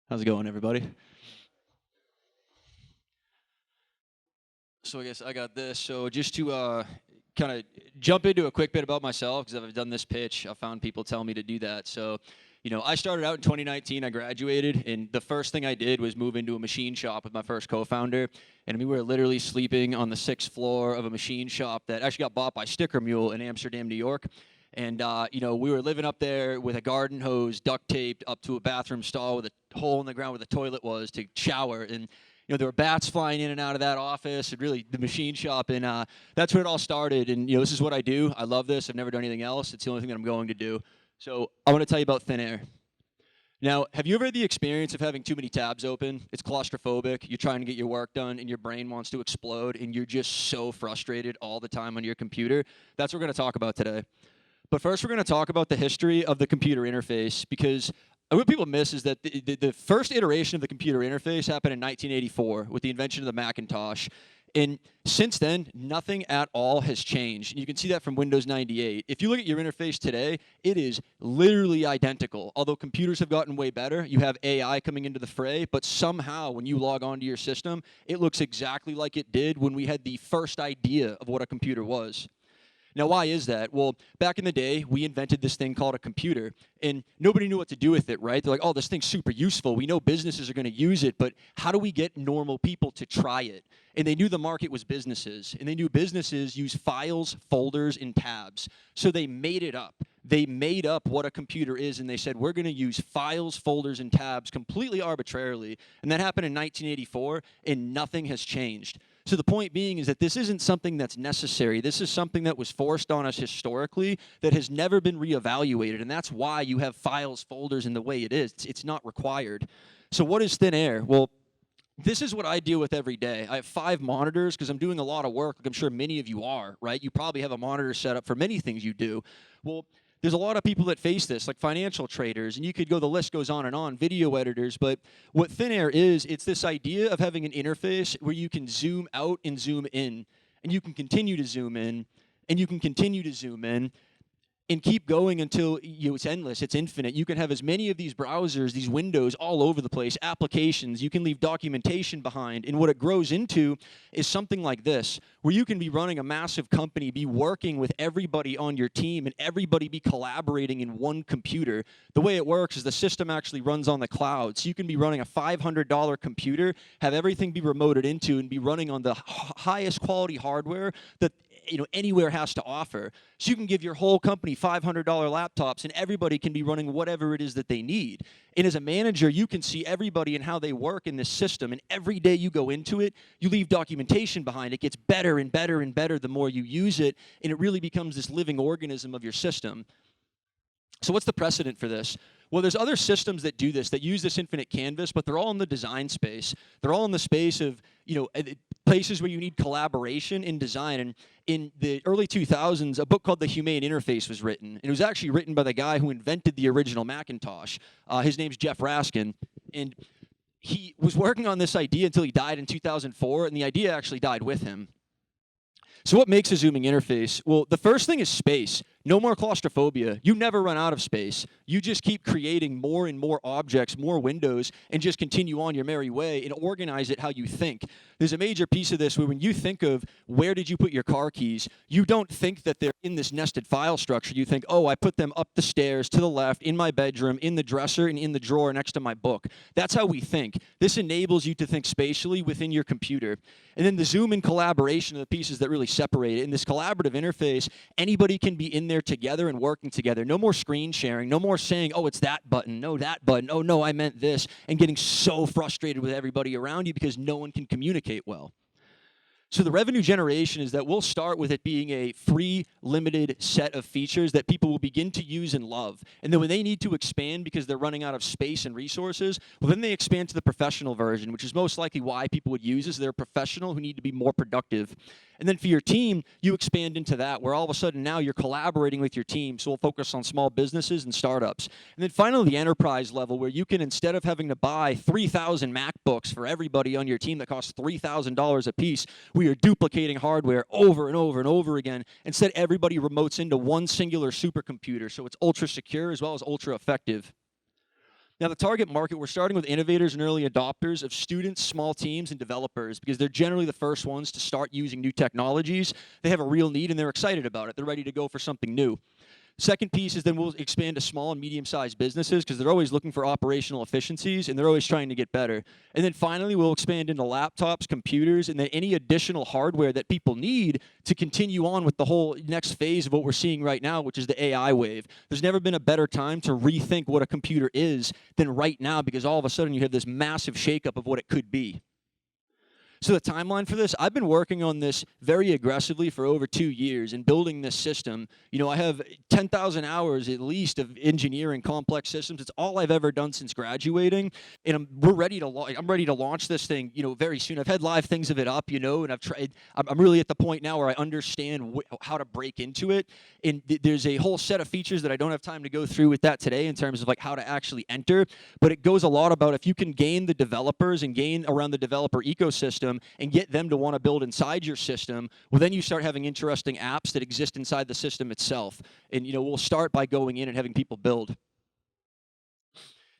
How's it going, everybody? So I guess I got this. So just to kind of jump into a quick bit about myself, because I've done this pitch, I found people tell me to do that. So, I started out in 2019. I graduated, and the first thing I did was move into a machine shop with my first co-founder. And we were literally sleeping on the sixth floor of a machine shop that actually got bought by Sticker Mule in Amsterdam, New York. And we were living up there with a garden hose duct taped up to a bathroom stall with a hole in the ground where the toilet was to shower. And there were bats flying in and out of that office, and really the machine shop, and that's where it all started. And this is what I do. I love this. I've never done anything else. It's the only thing that I'm going to do. So I want to tell you about thin air. Now, have you ever had the experience of having too many tabs open? It's claustrophobic. You're trying to get your work done, and your brain wants to explode, and you're just so frustrated all the time on your computer. That's what we're going to talk about today. But first, we're going to talk about the history of the computer interface, because what people miss is that the first iteration of the computer interface happened in 1984 with the invention of the Macintosh. And since then, nothing at all has changed. And you can see that from Windows 98. If you look at your interface today, it is literally identical. Although computers have gotten way better, you have AI coming into the fray, but somehow when you log onto your system, it looks exactly like it did when we had the first idea of what a computer was. Now, why is that? Well, back in the day, we invented this thing called a computer, and nobody knew what to do with it, right? They're like, oh, this thing's super useful. We know businesses are going to use it, but how do we get normal people to try it? And they knew the market was businesses, and they knew businesses use files, folders, and tabs. So they made it up. They made up what a computer is, and they said, we're going to use files, folders, and tabs completely arbitrarily. And that happened in 1984, and nothing has changed. So the point being is that this isn't something that's necessary. This is something that was forced on us historically that has never been reevaluated, and that's why you have files, folders in the way it is. It's not required. So what is thin air? Well, this is what I deal with every day. I have 5 monitors because I'm doing a lot of work, like I'm sure many of you are, right? You probably have a monitor set up for many things you do. Well, there's a lot of people that face this, like financial traders, and you could go, the list goes on and on, video editors, but what thin air is, it's this idea of having an interface where you can zoom out and zoom in, and you can continue to zoom in, and you can continue to zoom in, and keep going until it's endless, it's infinite. You can have as many of these browsers, these windows all over the place, applications. You can leave documentation behind. And what it grows into is something like this, where you can be running a massive company, be working with everybody on your team, and everybody be collaborating in one computer. The way it works is the system actually runs on the cloud. So you can be running a $500 computer, have everything be remoted into, and be running on the highest quality hardware that anywhere has to offer. So you can give your whole company $500 laptops, and everybody can be running whatever it is that they need. And as a manager, you can see everybody and how they work in this system, and every day you go into it, you leave documentation behind. It gets better and better and better the more you use it, and it really becomes this living organism of your system. So what's the precedent for this? Well, there's other systems that do this, that use this infinite canvas, but they're all in the design space. They're all in the space of, places where you need collaboration in design. And in the early 2000s, a book called The Humane Interface was written. And it was actually written by the guy who invented the original Macintosh. His name's Jeff Raskin. And he was working on this idea until he died in 2004, and the idea actually died with him. So what makes a zooming interface? Well, the first thing is space. No more claustrophobia. You never run out of space. You just keep creating more and more objects, more windows, and just continue on your merry way and organize it how you think. There's a major piece of this where when you think of where did you put your car keys, you don't think that they're in this nested file structure. You think, oh, I put them up the stairs, to the left, in my bedroom, in the dresser, and in the drawer next to my book. That's how we think. This enables you to think spatially within your computer. And then the zoom in collaboration are the pieces that really separate it. In this collaborative interface, anybody can be in there together and working together. No more screen sharing. No more saying, oh, it's that button. No, that button. Oh, no, I meant this. And getting so frustrated with everybody around you because no one can communicate well. So the revenue generation is that we'll start with it being a free, limited set of features that people will begin to use and love. And then when they need to expand because they're running out of space and resources, well, then they expand to the professional version, which is most likely why people would use this. They're a professional who need to be more productive. And then for your team, you expand into that, where all of a sudden now you're collaborating with your team. So we'll focus on small businesses and startups. And then finally, the enterprise level, where you can, instead of having to buy 3,000 MacBooks for everybody on your team that costs $3,000 a piece, we are duplicating hardware over and over and over again. Instead, everybody remotes into one singular supercomputer. So it's ultra secure as well as ultra effective. Now, the target market, we're starting with innovators and early adopters of students, small teams, and developers because they're generally the first ones to start using new technologies. They have a real need and they're excited about it. They're ready to go for something new. Second piece is then we'll expand to small and medium-sized businesses because they're always looking for operational efficiencies and they're always trying to get better. And then finally, we'll expand into laptops, computers, and then any additional hardware that people need to continue on with the whole next phase of what we're seeing right now, which is the AI wave. There's never been a better time to rethink what a computer is than right now because all of a sudden you have this massive shakeup of what it could be. So the timeline for this, I've been working on this very aggressively for over 2 years and building this system. You know, I have 10,000 hours at least of engineering complex systems. It's all I've ever done since graduating, and I'm ready to launch this thing, you know, very soon. I've had live things of it up, you know, and I'm really at the point now where I understand how to break into it. And there's a whole set of features that I don't have time to go through with that today in terms of like how to actually enter, but it goes a lot about if you can gain the developers and gain around the developer ecosystem and get them to want to build inside your system, well, then you start having interesting apps that exist inside the system itself. And, you know, we'll start by going in and having people build.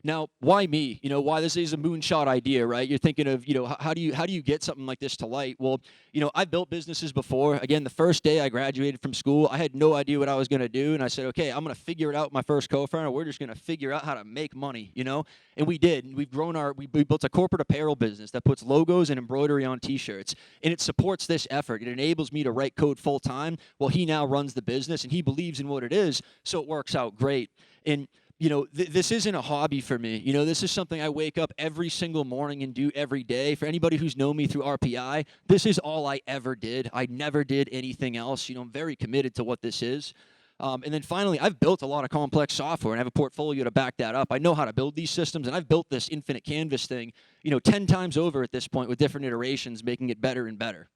Now, why me? You know, why this is a moonshot idea, right? You're thinking of, you know, how do you get something like this to light? Well, you know, I've built businesses before. Again, the first day I graduated from school, I had no idea what I was going to do, and I said, okay, I'm going to figure it out with my first co-founder. We're just going to figure out how to make money, you know? And we did. And we've grown we built a corporate apparel business that puts logos and embroidery on T-shirts, and it supports this effort. It enables me to write code full time while he now runs the business, and he believes in what it is, so it works out great. And you know, this isn't a hobby for me. You know, this is something I wake up every single morning and do every day. For anybody who's known me through RPI, this is all I ever did. I never did anything else. You know, I'm very committed to what this is. And then finally, I've built a lot of complex software and I have a portfolio to back that up. I know how to build these systems, and I've built this infinite canvas thing, you know, 10 times over at this point with different iterations, making it better and better.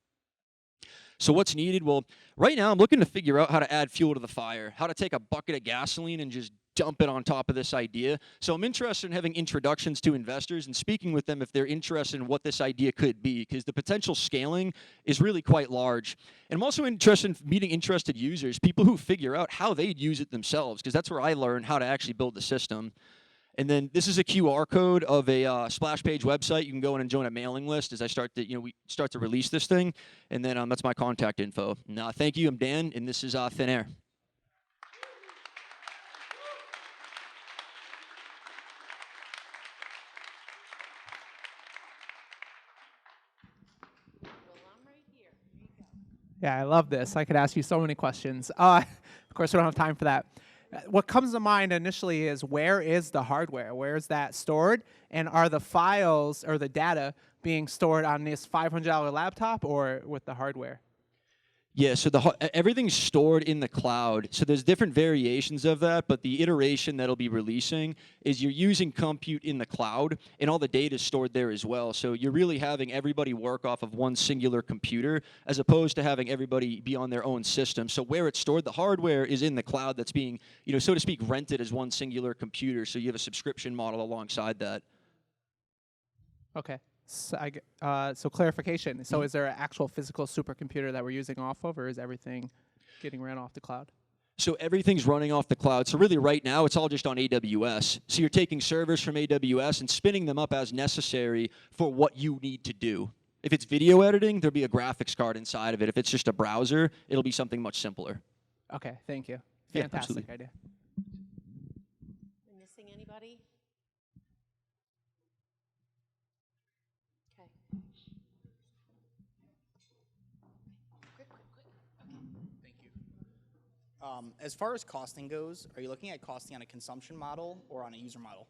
So what's needed? Well, right now I'm looking to figure out how to add fuel to the fire, how to take a bucket of gasoline and just dump it on top of this idea. So I'm interested in having introductions to investors and speaking with them if they're interested in what this idea could be, because the potential scaling is really quite large. And I'm also interested in meeting interested users, people who figure out how they'd use it themselves, because that's where I learn how to actually build the system. And then this is a QR code of a splash page website. You can go in and join a mailing list as I start to, you know, we start to release this thing. And then that's my contact info. And, thank you. I'm Dan, and this is Thin Air. Yeah, I love this. I could ask you so many questions. Of course, we don't have time for that. What comes to mind initially is, where is the hardware? Where is that stored? And are the files or the data being stored on this $500 laptop or with the hardware? Yeah, so everything's stored in the cloud. So there's different variations of that, but the iteration that'll be releasing is you're using compute in the cloud, and all the data is stored there as well. So you're really having everybody work off of one singular computer, as opposed to having everybody be on their own system. So where it's stored, the hardware is in the cloud that's being, you know, so to speak, rented as one singular computer. So you have a subscription model alongside that. Okay. So clarification. So is there an actual physical supercomputer that we're using off of, or is everything getting ran off the cloud? So everything's running off the cloud. So really right now, it's all just on AWS. So you're taking servers from AWS and spinning them up as necessary for what you need to do. If it's video editing, there'll be a graphics card inside of it. If it's just a browser, it'll be something much simpler. Okay, thank you. Yeah, Fantastic absolutely. idea. Am I missing anybody? Okay. Quick. Thank you. As far as costing goes, are you looking at costing on a consumption model or on a user model?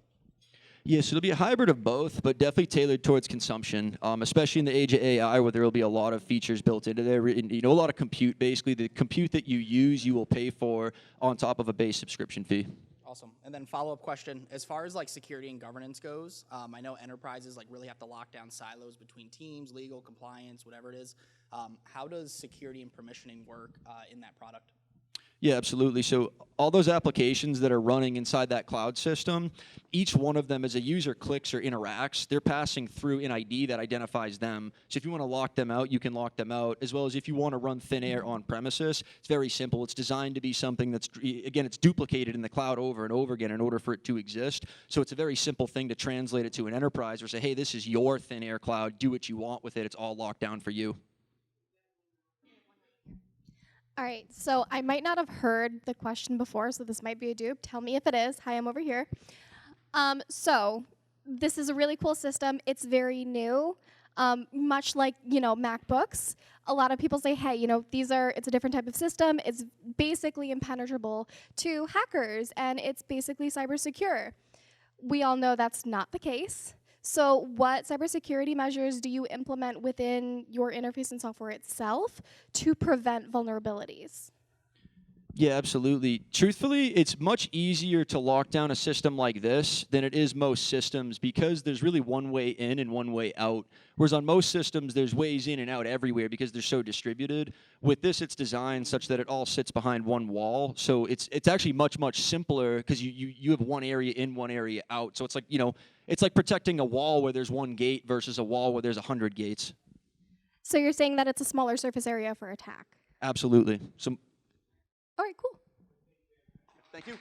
Yeah, so it'll be a hybrid of both, but definitely tailored towards consumption, especially in the age of AI, where there will be a lot of features built into there. You know, a lot of compute. Basically, the compute that you use, you will pay for on top of a base subscription fee. Awesome. And then follow-up question, as far as like security and governance goes, I know enterprises like really have to lock down silos between teams, legal, compliance, whatever it is. How does security and permissioning work in that product? Yeah, absolutely. So all those applications that are running inside that cloud system, each one of them as a user clicks or interacts, they're passing through an ID that identifies them. So if you want to lock them out, you can lock them out, as well as if you want to run thin air on premises, it's very simple. It's designed to be something that's, again, it's duplicated in the cloud over and over again in order for it to exist. So it's a very simple thing to translate it to an enterprise or say, hey, this is your thin air cloud. Do what you want with it. It's all locked down for you. All right, so I might not have heard the question before, so this might be a dupe. Tell me if it is. Hi, I'm over here. So this is a really cool system. It's very new, much like, MacBooks. A lot of people say, hey, it's a different type of system. It's basically impenetrable to hackers, and it's basically cyber secure. We all know that's not the case. So what cybersecurity measures do you implement within your interface and software itself to prevent vulnerabilities? Yeah, absolutely. Truthfully, it's much easier to lock down a system like this than it is most systems because there's really one way in and one way out. Whereas on most systems, there's ways in and out everywhere because they're so distributed. With this, it's designed such that it all sits behind one wall. So it's actually much simpler because you have one area in, one area out. So it's like, it's like protecting a wall where there's one gate versus a wall where there's 100 gates. So you're saying that it's a smaller surface area for attack? Absolutely. So All right, cool. thank you.